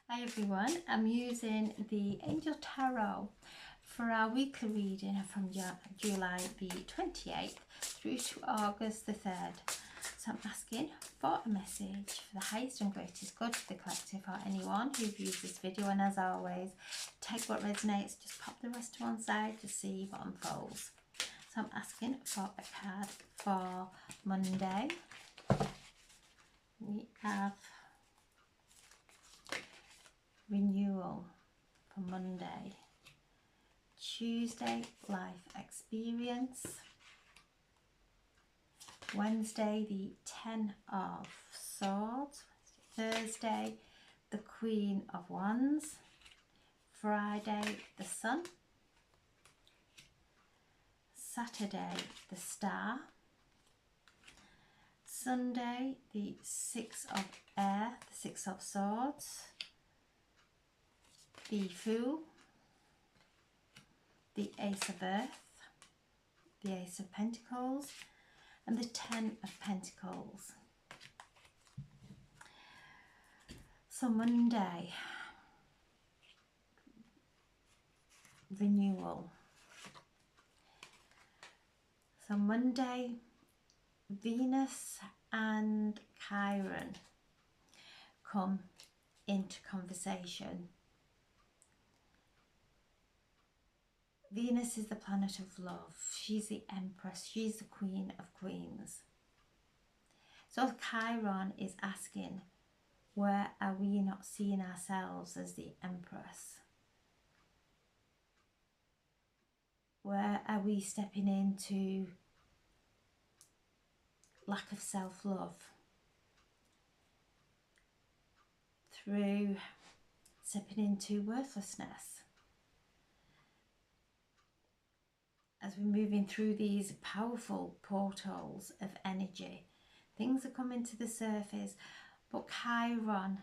Hi everyone, I'm using the Angel Tarot for our weekly reading from July the 28th through to August the 3rd. So I'm asking for a message for the highest and greatest good for the collective or anyone who views this video, and as always, take what resonates, just pop the rest to one side to see what unfolds. So I'm asking for a card for Monday. We have renewal for Monday. Tuesday, life experience. Wednesday, the 10 of Swords. Thursday, the Queen of Wands. Friday, the Sun. Saturday, the Star. Sunday, the 6 of Air, the 6 of Swords. The Fool. The Ace of Earth. The Ace of Pentacles. And the 10 of Pentacles. So Monday, renewal. So Monday, Venus and Chiron come into conversation. Venus is the planet of love. She's the Empress. She's the Queen of Queens. So Chiron is asking, where are we not seeing ourselves as the Empress? Where are we stepping into lack of self-love? Through stepping into worthlessness. As we're moving through these powerful portals of energy, things are coming to the surface, but Chiron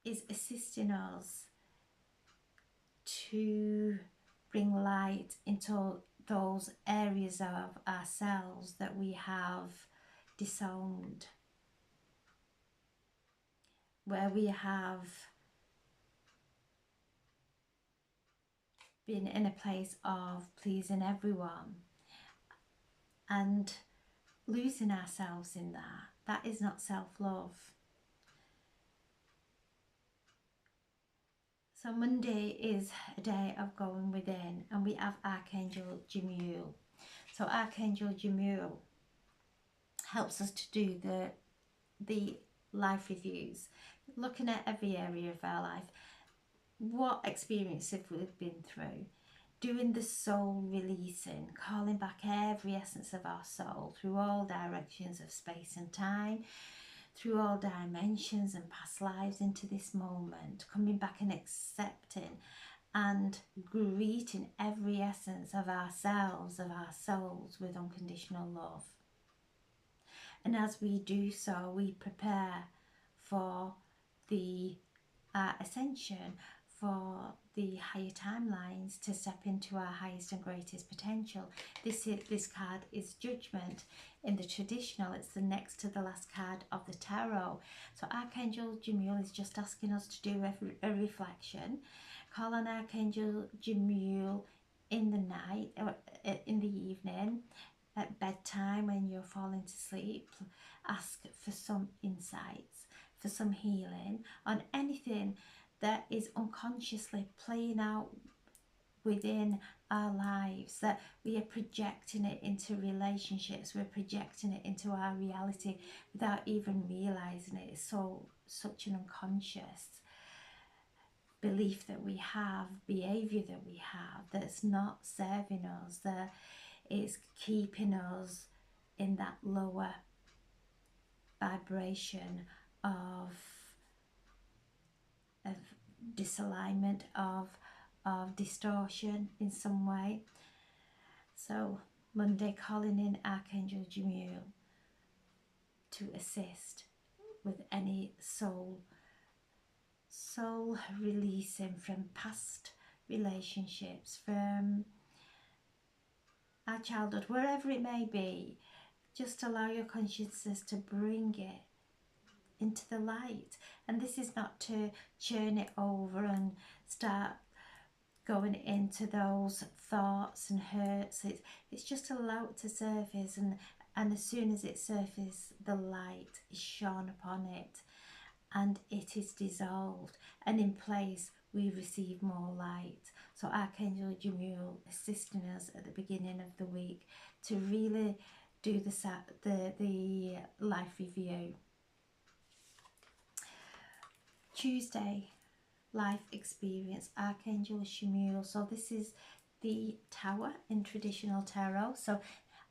is assisting us to bring light into those areas of ourselves that we have disowned, where we have been in a place of pleasing everyone and losing ourselves in that. That is not self-love. So Monday is a day of going within, and we have Archangel Jamiel. So Archangel Jamiel helps us to do the life reviews, looking at every area of our life. What experience have we been through? Doing the soul releasing, calling back every essence of our soul through all directions of space and time, through all dimensions and past lives into this moment, coming back and accepting and greeting every essence of ourselves, of our souls, with unconditional love. And as we do so, we prepare for the ascension, for the higher timelines, to step into our highest and greatest potential. This card is Judgment. In the traditional, it's the next to the last card of the tarot. So Archangel Jamiel is just asking us to do a reflection. Call on Archangel Jamiel in the night, or in the evening, at bedtime when you're falling to sleep. Ask for some insights, for some healing on anything that is unconsciously playing out within our lives, that we are projecting it into relationships, we're projecting it into our reality without even realizing it. It's such an unconscious belief that we have, behavior that we have, that's not serving us, that is keeping us in that lower vibration of disalignment, of distortion in some way. So Monday, calling in Archangel Jamiel to assist with any soul releasing from past relationships, from our childhood, wherever it may be. Just allow your consciousness to bring it into the light. And this is not to churn it over and start going into those thoughts and hurts. It's just to allow it to surface, and as soon as it surfaces, the light is shone upon it and it is dissolved, and in place we receive more light. So Archangel Jamiel assisting us at the beginning of the week to really do the life review. Tuesday, life experience, Archangel Jamiel. So this is the Tower in traditional tarot. So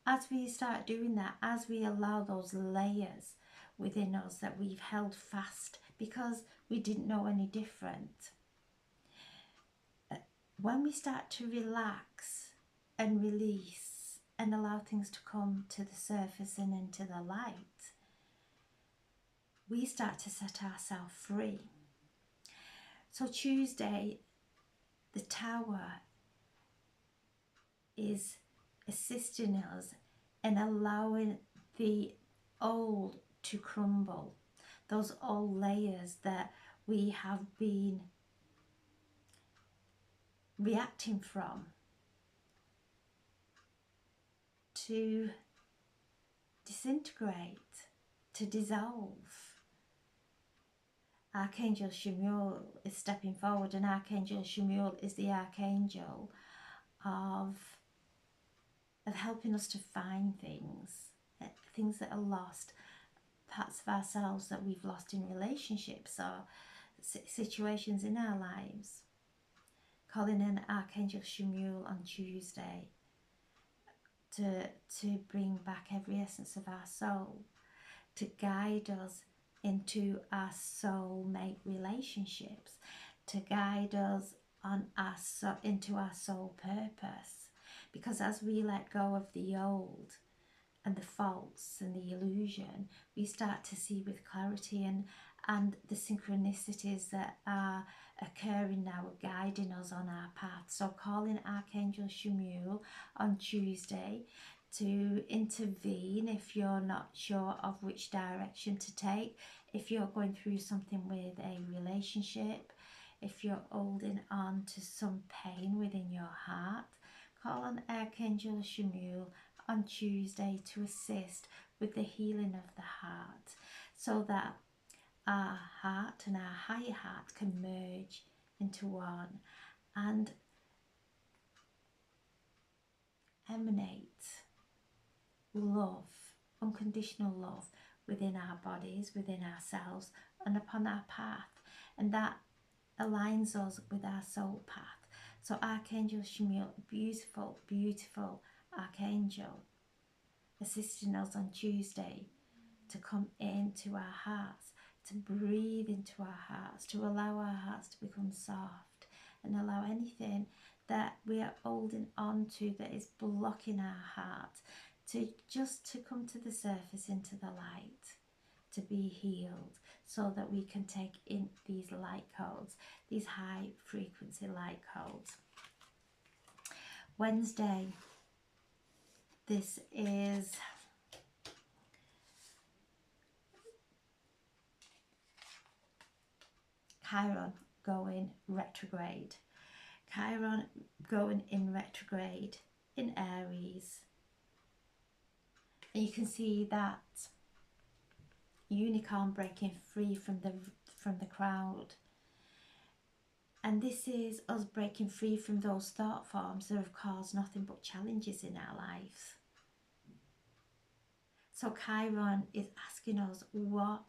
as we start doing that, as we allow those layers within us that we've held fast because we didn't know any different, when we start to relax and release and allow things to come to the surface and into the light, we start to set ourselves free. So Tuesday, the Tower is assisting us in allowing the old to crumble, those old layers that we have been reacting from, to disintegrate, to dissolve. Archangel Jamiel is stepping forward, and Archangel Jamiel is the archangel of helping us to find things that are lost, parts of ourselves that we've lost in relationships or situations in our lives. Calling in Archangel Jamiel on Tuesday to bring back every essence of our soul, to guide us into our soulmate relationships, to guide us on into our soul purpose. Because as we let go of the old and the false and the illusion, we start to see with clarity, and the synchronicities that are occurring now are guiding us on our path. So calling Archangel Jamiel on Tuesday to intervene if you're not sure of which direction to take, if you're going through something with a relationship, if you're holding on to some pain within your heart, call on Archangel Jamiel on Tuesday to assist with the healing of the heart, so that our heart and our higher heart can merge into one and emanate love, unconditional love within our bodies, within ourselves, and upon our path. And that aligns us with our soul path. So Archangel Jamiel, beautiful, beautiful archangel, assisting us on Tuesday to come into our hearts, to breathe into our hearts, to allow our hearts to become soft, and allow anything that we are holding on to that is blocking our heart to come to the surface, into the light, to be healed, so that we can take in these light codes, these high frequency light codes. Wednesday, this is Chiron going retrograde. Chiron going in retrograde in Aries. And you can see that unicorn breaking free from the crowd. And this is us breaking free from those thought forms that have caused nothing but challenges in our lives. So Chiron is asking us, what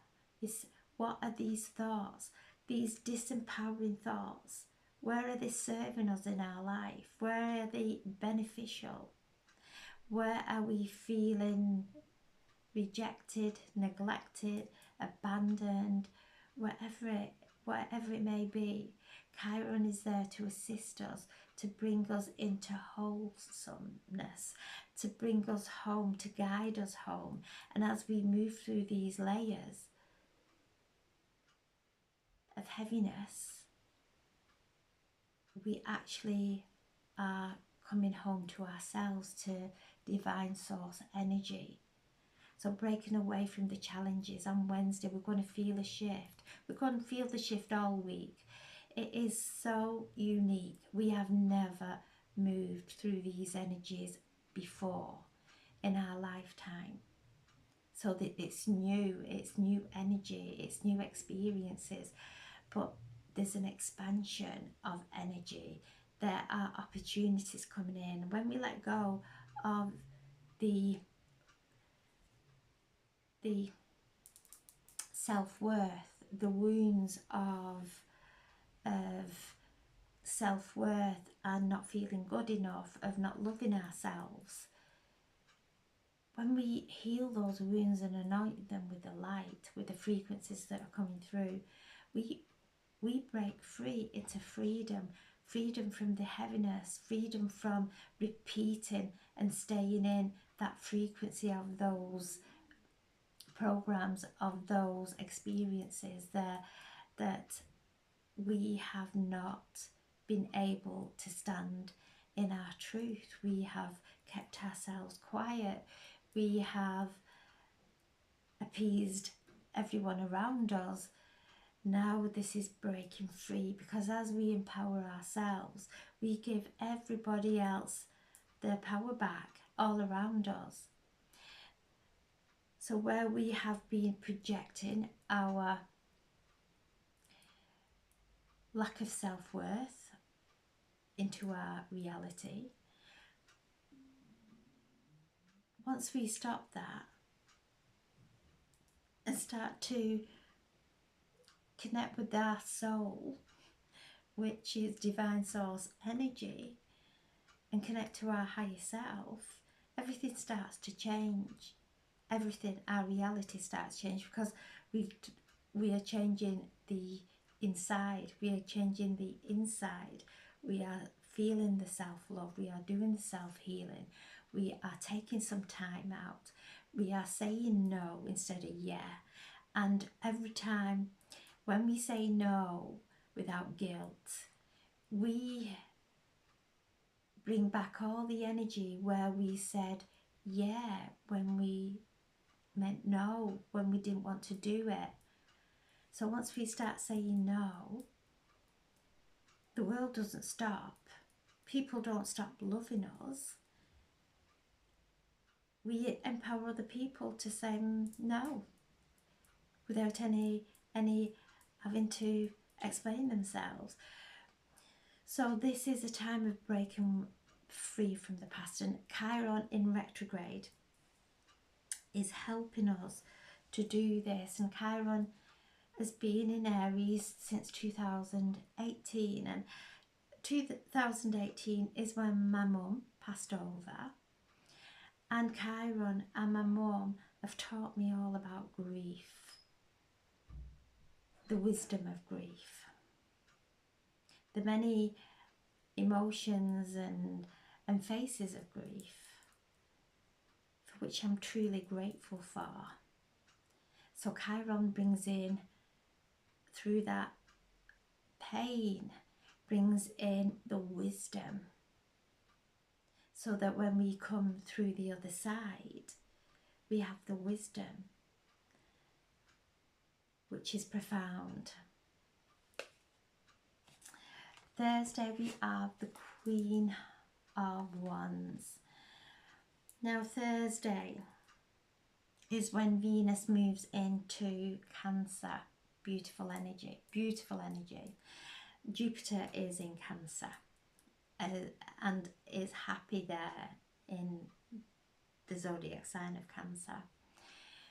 are these thoughts, these disempowering thoughts? Where are they serving us in our life? Where are they beneficial? Where are we feeling rejected, neglected, abandoned, whatever it may be? Chiron is there to assist us, to bring us into wholesomeness, to bring us home, to guide us home. And as we move through these layers of heaviness, we actually are coming home to ourselves, to divine source energy. So breaking away from the challenges. On Wednesday, we're going to feel a shift. We're going to feel the shift all week. It is so unique. We have never moved through these energies before in our lifetime. So that it's new energy, it's new experiences, but there's an expansion of energy. There are opportunities coming in. When we let go of the self-worth, the wounds of self-worth and not feeling good enough, of not loving ourselves, when we heal those wounds and anoint them with the light, with the frequencies that are coming through, we break free into freedom. Freedom from the heaviness, freedom from repeating and staying in that frequency of those programs, of those experiences there that we have not been able to stand in our truth. We have kept ourselves quiet. We have appeased everyone around us. Now this is breaking free, because as we empower ourselves, we give everybody else their power back all around us. So where we have been projecting our lack of self-worth into our reality, once we stop that and start to connect with our soul, which is divine source energy, and connect to our higher self, everything starts to change. Everything, our reality starts to change, because we are changing the inside, we are changing the inside, we are feeling the self-love, we are doing the self-healing, we are taking some time out, we are saying no instead of yeah. And every time when we say no without guilt, we bring back all the energy where we said yeah when we meant no, when we didn't want to do it. So once we start saying no, the world doesn't stop. People don't stop loving us. We empower other people to say no without any having to explain themselves. So this is a time of breaking free from the past, and Chiron in retrograde is helping us to do this. And Chiron has been in Aries since 2018, and 2018 is when my mum passed over, and Chiron and my mum have taught me all about grief, the wisdom of grief, the many emotions and faces of grief, for which I'm truly grateful for. So Chiron brings in, through that pain, brings in the wisdom, so that when we come through the other side, we have the wisdom, which is profound. Thursday we have the Queen of Wands. Now Thursday is when Venus moves into Cancer. Beautiful energy, beautiful energy. Jupiter is in Cancer and is happy there in the zodiac sign of Cancer.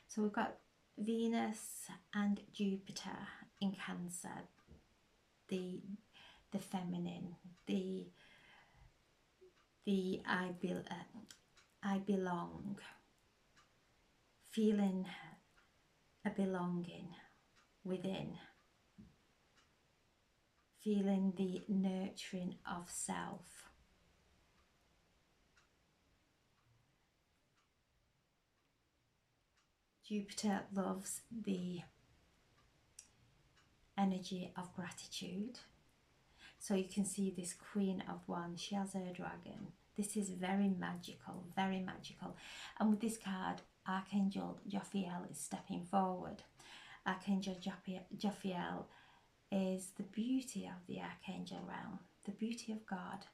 So we've got Venus and Jupiter in Cancer, the feminine, the I belong, feeling a belonging within, feeling the nurturing of self. Jupiter loves the energy of gratitude. So you can see this Queen of Wands, she has her dragon. This is very magical, very magical. And with this card, Archangel Jophiel is stepping forward. Archangel Jophiel is the beauty of the archangel realm, the beauty of God,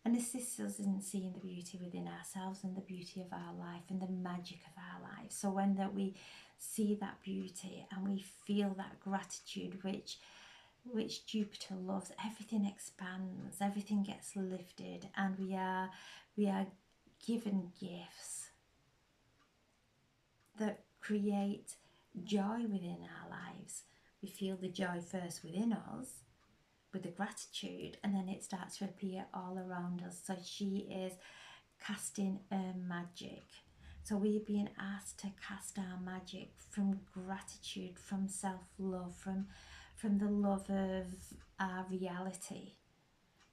and assists us in seeing the beauty within ourselves and the beauty of our life and the magic of our life. So when that we see that beauty and we feel that gratitude which Jupiter loves, everything expands, everything gets lifted, and we are given gifts that create joy within our lives. We feel the joy first within us with the gratitude, and then it starts to appear all around us. So she is casting her magic. So we're being asked to cast our magic from gratitude, from self-love, from the love of our reality,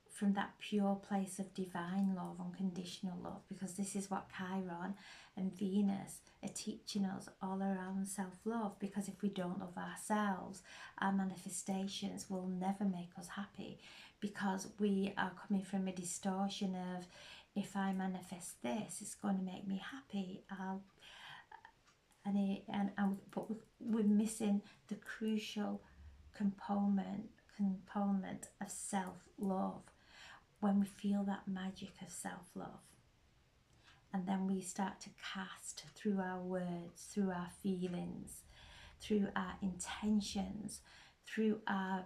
from that pure place of divine love, unconditional love, because this is what Chiron and Venus are teaching us all around self-love. Because if we don't love ourselves, our manifestations will never make us happy, because we are coming from a distortion of, if I manifest this, it's going to make me happy. But we're missing the crucial component of self-love. When we feel that magic of self-love, and then we start to cast through our words, through our feelings, through our intentions, through our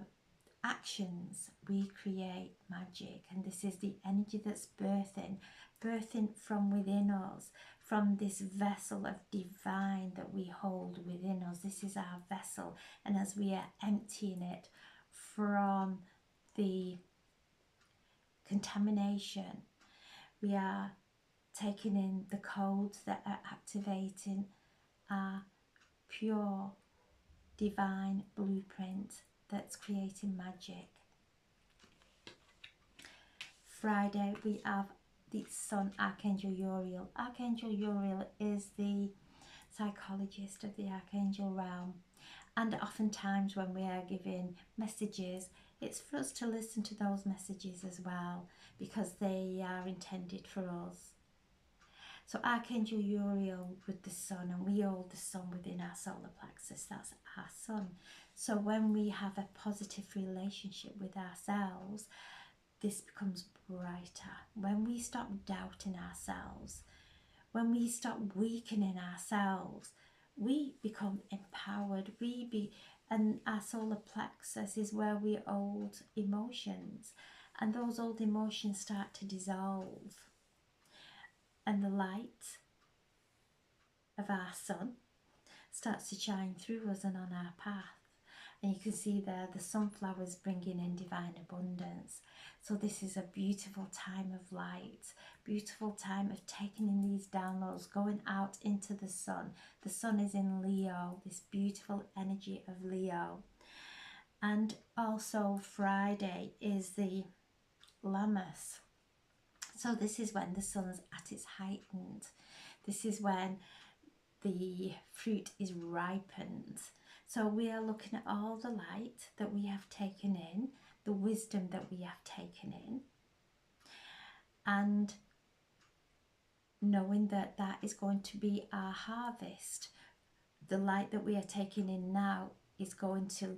actions, we create magic. And this is the energy that's birthing from within us, from this vessel of divine that we hold within us. This is our vessel, and as we are emptying it from the contamination, we are taking in the codes that are activating our pure divine blueprint that's creating magic. Friday, we have the Sun, Archangel Uriel. Archangel Uriel is the psychologist of the archangel realm, and oftentimes when we are giving messages, it's for us to listen to those messages as well, because they are intended for us. So Archangel Uriel with the Sun, and we hold the Sun within our solar plexus, that's our Sun. So when we have a positive relationship with ourselves, this becomes brighter. When we stop doubting ourselves, when we stop weakening ourselves, we become empowered. And our solar plexus is where we hold emotions, and those old emotions start to dissolve, and the light of our Sun starts to shine through us and on our path. And you can see there the sunflowers bringing in divine abundance. So this is a beautiful time of light, beautiful time of taking in these downloads, going out into the sun. The sun is in Leo, this beautiful energy of Leo. And also Friday is the Lammas. So this is when the sun's at its heightened. This is when the fruit is ripened. So we are looking at all the light that we have taken in, the wisdom that we have taken in, and knowing that that is going to be our harvest. The light that we are taking in now is going to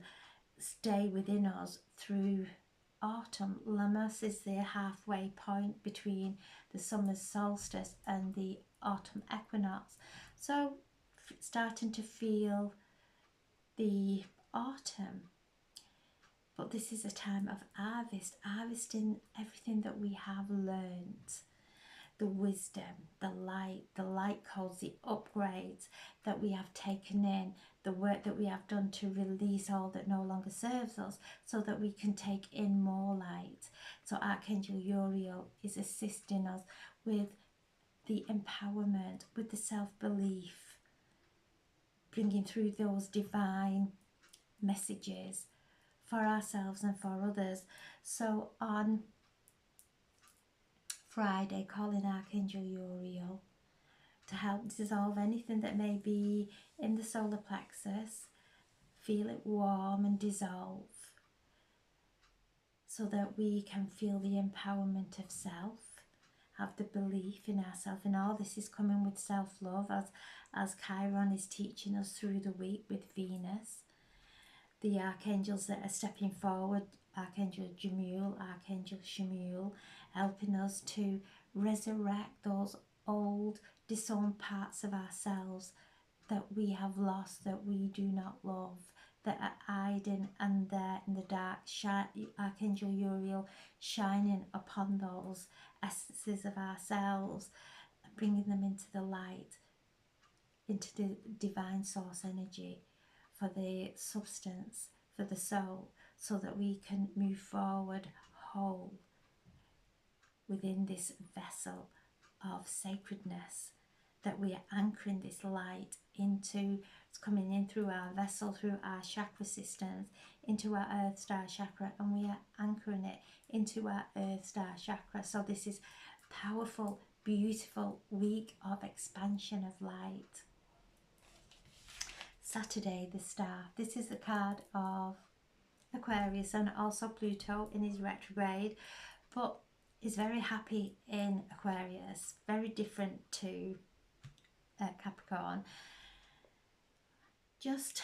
stay within us through autumn. Lammas is the halfway point between the summer solstice and the autumn equinox. So starting to feel the autumn, but this is a time of harvesting everything that we have learned, the wisdom, the light codes, the upgrades that we have taken in, the work that we have done to release all that no longer serves us, so that we can take in more light. So Archangel Uriel is assisting us with the empowerment, with the self-belief, bringing through those divine messages for ourselves and for others. So on Friday, calling Archangel Uriel to help dissolve anything that may be in the solar plexus, feel it warm and dissolve, so that we can feel the empowerment of self have the belief in ourselves, and all this is coming with self-love as Chiron is teaching us through the week with Venus. The archangels that are stepping forward, Archangel Jamiel, Archangel Shemuel, helping us to resurrect those old disowned parts of ourselves that we have lost, that we do not love, that are hiding and there in the dark. Archangel Uriel shining upon those essences of ourselves, bringing them into the light, into the divine source energy, for the substance, for the soul, so that we can move forward whole within this vessel of sacredness, that we are anchoring this light into. It's coming in through our vessel, through our chakra systems, into our earth star chakra, and we are anchoring it into our earth star chakra. So this is powerful, beautiful week of expansion of light. Saturday, the star. This is the card of Aquarius and also Pluto in his retrograde, but is very happy in Aquarius, very different to Capricorn. Just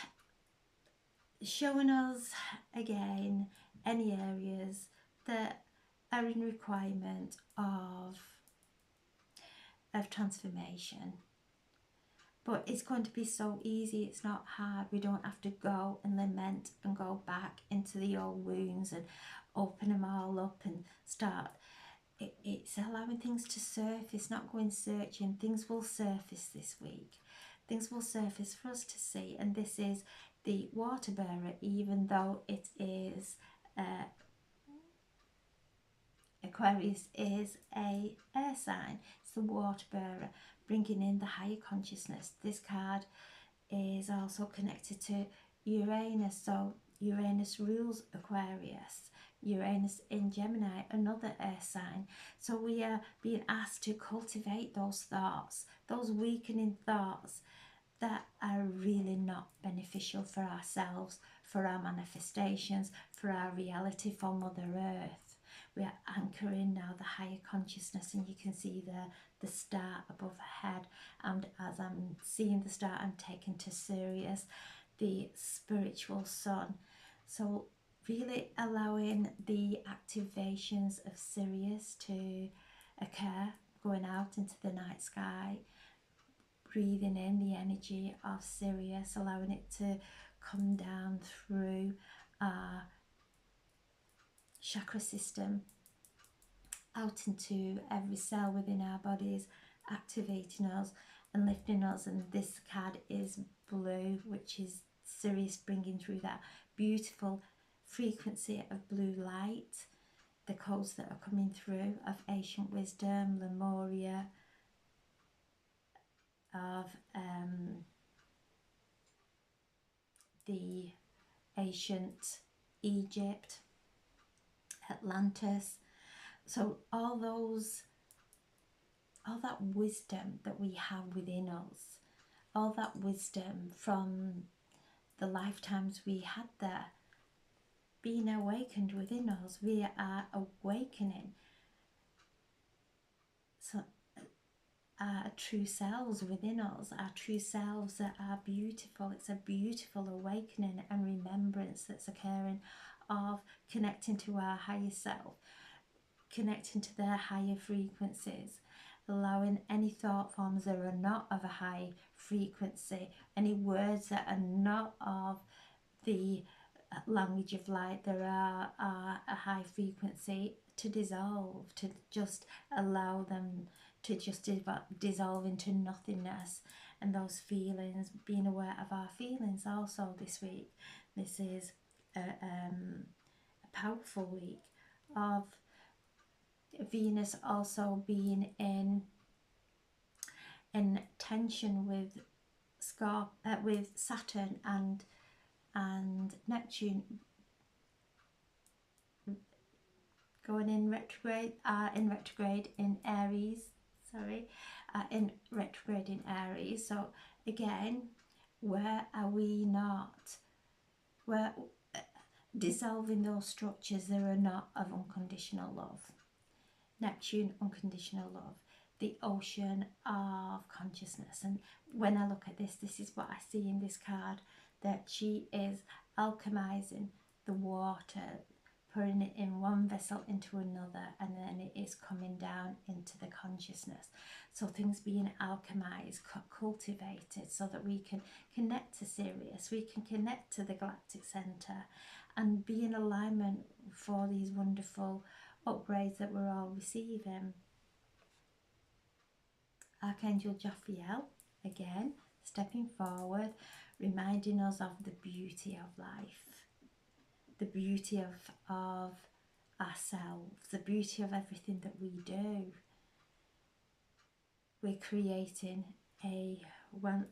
showing us again any areas that are in requirement of transformation. But it's going to be so easy, it's not hard. We don't have to go and lament and go back into the old wounds and open them all up and start. It's allowing things to surface, not going searching. Things will surface this week. Things will surface for us to see. And this is the water bearer, even though it is Aquarius is a air sign. It's the water bearer, bringing in the higher consciousness. This card is also connected to Uranus, so Uranus rules Aquarius. Uranus in Gemini, another air sign. So we are being asked to cultivate those thoughts, those weakening thoughts that are really not beneficial for ourselves, for our manifestations, for our reality, for Mother Earth. We are anchoring now the higher consciousness, and you can see the star above her head, and as I'm seeing the star, I'm taken to Sirius, the spiritual sun. So really allowing the activations of Sirius to occur, going out into the night sky, breathing in the energy of Sirius, allowing it to come down through our chakra system, out into every cell within our bodies, activating us and lifting us. And this card is blue, which is Sirius bringing through that beautiful frequency of blue light, the codes that are coming through of ancient wisdom, Lemuria, of the ancient Egypt, Atlantis. So all that wisdom that we have within us, all that wisdom from the lifetimes we had there, being awakened within us. We are awakening so our true selves within us, our true selves that are beautiful. It's a beautiful awakening and remembrance that's occurring of connecting to our higher self, connecting to their higher frequencies, allowing any thought forms that are not of a high frequency, any words that are not of the language of light, there are a high frequency, to dissolve, to just allow them to just dissolve into nothingness. And those feelings, being aware of our feelings also this week. This is a powerful week of Venus also being in tension with Saturn and Neptune, going in retrograde in Aries. In retrograde in Aries. So again, where are we not? We're dissolving those structures that are not of unconditional love. Neptune, unconditional love, the ocean of consciousness. And when I look at this, this is what I see in this card, that she is alchemizing the water, putting it in one vessel into another, and then it is coming down into the consciousness. So things being alchemized, cultivated, so that we can connect to Sirius, we can connect to the galactic center, and be in alignment for these wonderful upgrades that we're all receiving. Archangel Jophiel, again, stepping forward, reminding us of the beauty of life, the beauty of ourselves, the beauty of everything that we do. We're creating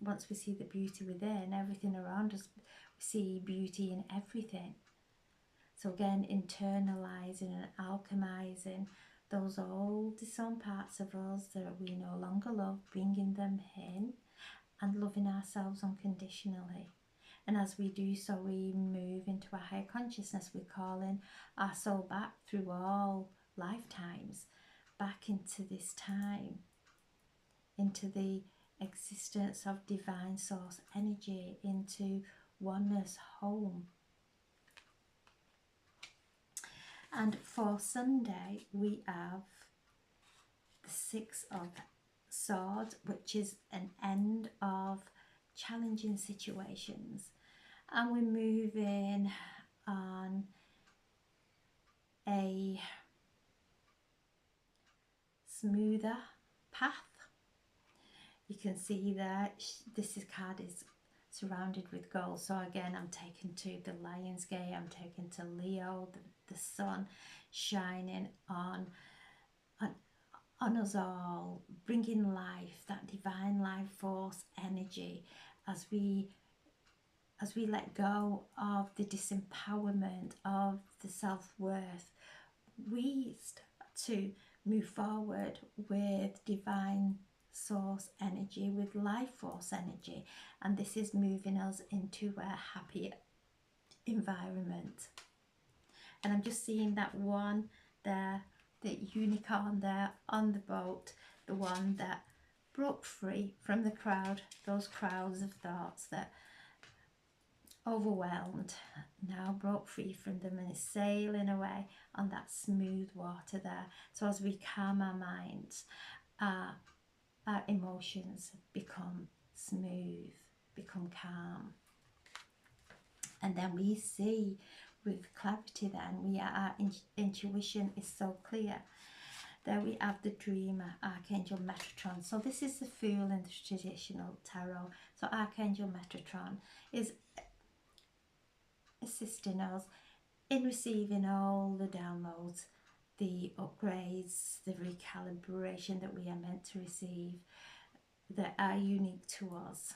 once we see the beauty within, everything around us, we see beauty in everything. So again, internalizing and alchemizing those old disowned parts of us that we no longer love, bringing them in and loving ourselves unconditionally. And as we do so, we move into a higher consciousness. We're calling our soul back through all lifetimes, back into this time, into the existence of divine source energy, into oneness, home. And for Sunday, we have the Six of Swords, which is an end of challenging situations. And we're moving on a smoother path. You can see that this card is surrounded with gold. So again, I'm taken to the Lion's Gate, I'm taken to Leo, the sun shining on us all, bringing life, that divine life force energy, as we let go of the disempowerment of the self-worth. We start to move forward with divine source energy, with life force energy, and this is moving us into a happier environment. And I'm just seeing that one there, the unicorn there on the boat, the one that broke free from the crowd, those crowds of thoughts that overwhelmed, now broke free from them and is sailing away on that smooth water there. So as we calm our minds, our emotions become smooth, become calm. And then we see with clarity, then our intuition is so clear. There we have the dreamer, Archangel Metatron. So this is the Fool in the traditional tarot. So Archangel Metatron is assisting us in receiving all the downloads, the upgrades, the recalibration that we are meant to receive, that are unique to us,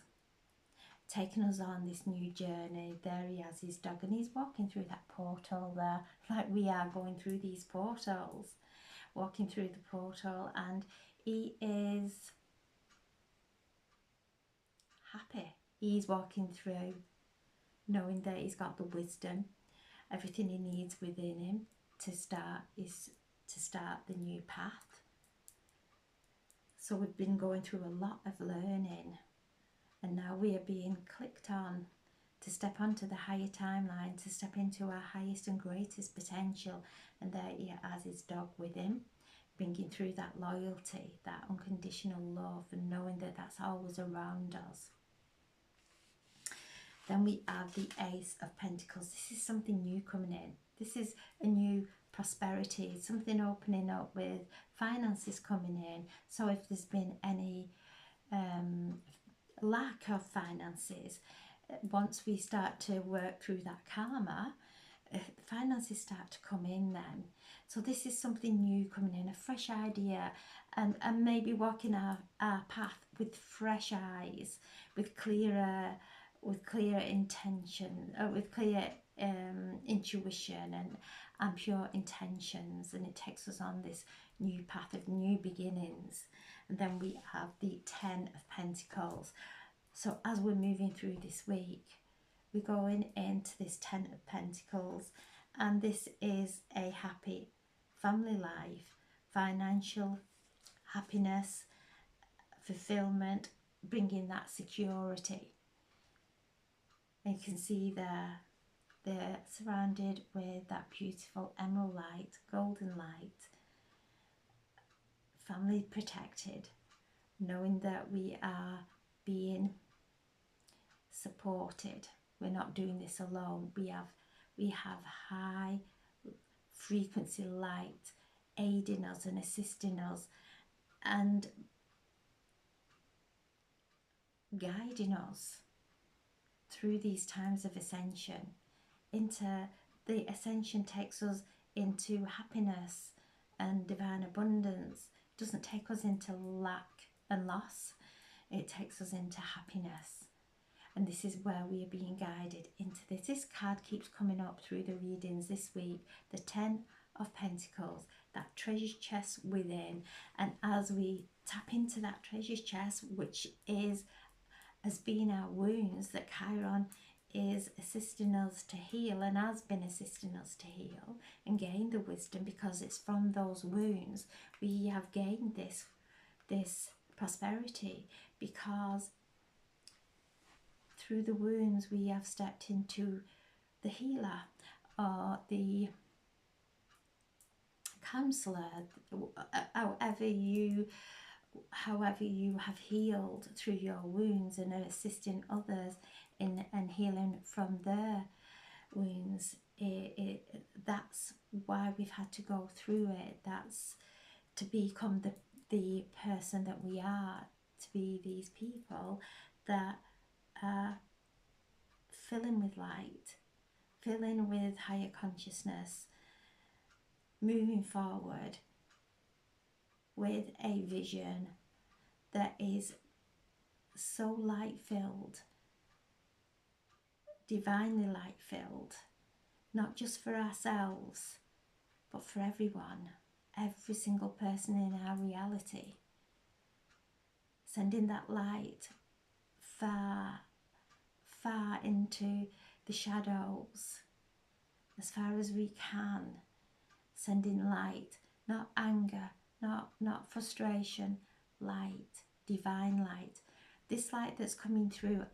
taking us on this new journey. There he has his dog and he's walking through that portal there, like we are going through these portals, walking through the portal, and he is happy. He's walking through knowing that he's got the wisdom, everything he needs within him to start the new path. So we've been going through a lot of learning, and now we are being clicked on to step onto the higher timeline, to step into our highest and greatest potential. And there he has his dog with him, bringing through that loyalty, that unconditional love, and knowing that that's always around us. Then we have the Ace of Pentacles. This is something new coming in. This is a new prosperity, something opening up with finances coming in. So if there's been any lack of finances, once we start to work through that karma, finances start to come in then. So this is something new coming in, a fresh idea, and maybe walking our path with fresh eyes, with clear intention, with clear intuition and pure intentions, and it takes us on this new path of new beginnings. And then we have the Ten of Pentacles. So as we're moving through this week, we're going into this Ten of Pentacles, and this is a happy family life, financial happiness, fulfillment, bringing that security. And you can see there, they're surrounded with that beautiful emerald light, golden light, family protected, knowing that we are being supported. We're not doing this alone. We have high frequency light aiding us and assisting us and guiding us through these times of ascension. Into the ascension takes us into happiness and divine abundance. It doesn't take us into lack and loss. It takes us into happiness. And this is where we are being guided into this. This card keeps coming up through the readings this week. The 10 of Pentacles, that treasure chest within. And as we tap into that treasure chest, which has been our wounds, that Chiron is assisting us to heal and has been assisting us to heal and gain the wisdom, because it's from those wounds we have gained this prosperity, because through the wounds we have stepped into the healer or the counselor, however you have healed through your wounds and are assisting others in and healing from their wounds. That's why we've had to go through it. That's to become the person that we are, to be these people that are filling with light, filling with higher consciousness, moving forward with a vision that is so light filled, divinely light filled, not just for ourselves but for everyone, every single person in our reality, sending that light far into the shadows as far as we can, sending light, not anger, not frustration, light, divine light. This light that's coming through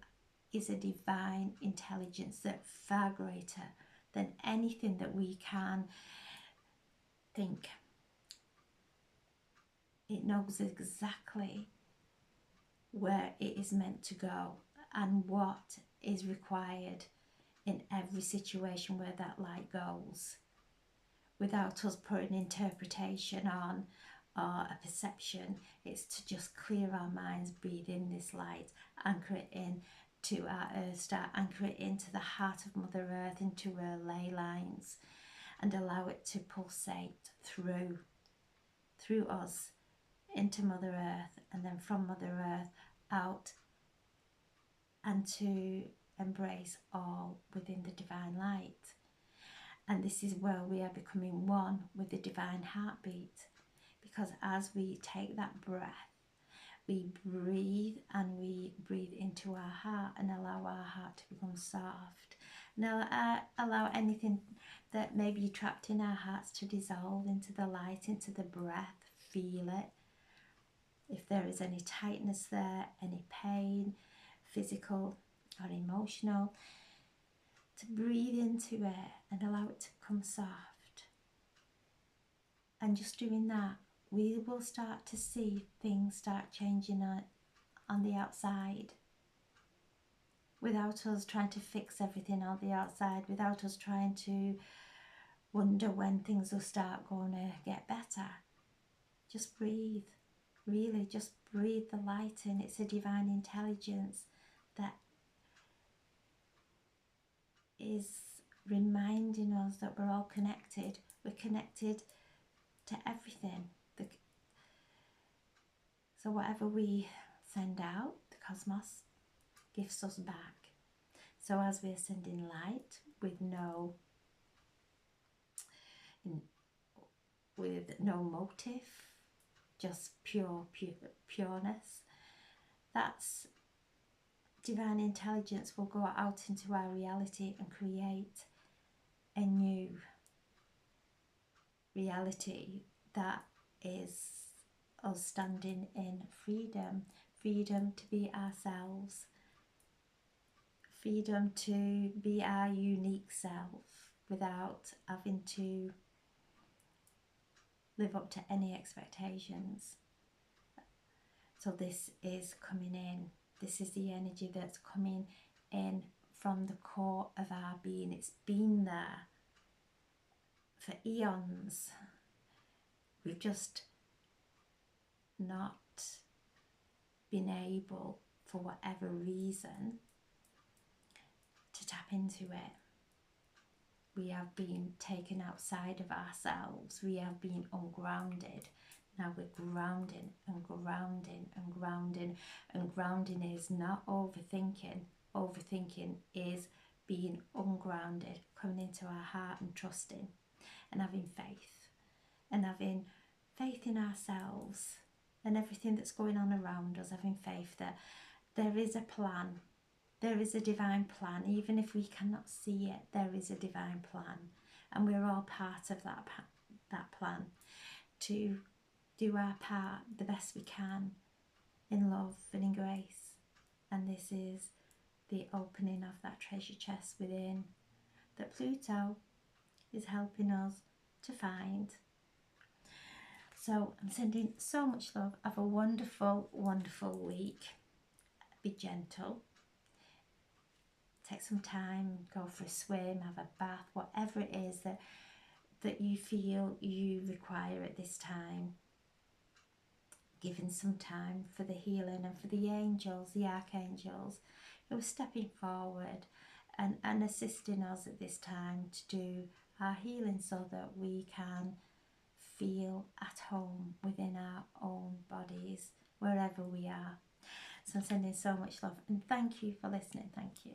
is a divine intelligence that's far greater than anything that we can think. It knows exactly where it is meant to go and what is required in every situation where that light goes, without us putting interpretation on or a perception. It's to just clear our minds, breathe in this light, anchor it in to our earth star, anchor it into the heart of Mother Earth, into her ley lines, and allow it to pulsate through us into Mother Earth, and then from Mother Earth out, and to embrace all within the divine light. And this is where we are becoming one with the divine heartbeat, because as we take that breath, we breathe, and we breathe into our heart and allow our heart to become soft. Now allow anything that may be trapped in our hearts to dissolve into the light, into the breath. Feel it. If there is any tightness there, any pain, physical or emotional, to breathe into it and allow it to become soft. And just doing that, we will start to see things start changing on the outside, without us trying to fix everything on the outside, without us trying to wonder when things will start going to get better. Just breathe. Really, just breathe the light in. It's a divine intelligence that is reminding us that we're all connected. We're connected to everything. So whatever we send out, the cosmos gives us back. So as we're sending light with no motive, just pureness, that's divine intelligence will go out into our reality and create a new reality that is us standing in freedom. Freedom to be ourselves. Freedom to be our unique self without having to live up to any expectations. So this is coming in. This is the energy that's coming in from the core of our being. It's been there for eons. We've just not been able, for whatever reason, to tap into it. We have been taken outside of ourselves. We have been ungrounded. Now we're grounding and grounding and grounding. And grounding is not overthinking. Overthinking is being ungrounded, coming into our heart and trusting and having faith. And having faith in ourselves and everything that's going on around us. Having faith that there is a plan. There is a divine plan. Even if we cannot see it, there is a divine plan. And we're all part of that plan to do our part the best we can in love and in grace. And this is the opening of that treasure chest within that Pluto is helping us to find. So I'm sending so much love. Have a wonderful, wonderful week. Be gentle. Take some time, go for a swim, have a bath, whatever it is that you feel you require at this time. Giving some time for the healing and for the angels, the archangels, who are stepping forward and assisting us at this time to do our healing so that we can feel at home within our own bodies, wherever we are. So I'm sending so much love and thank you for listening. Thank you.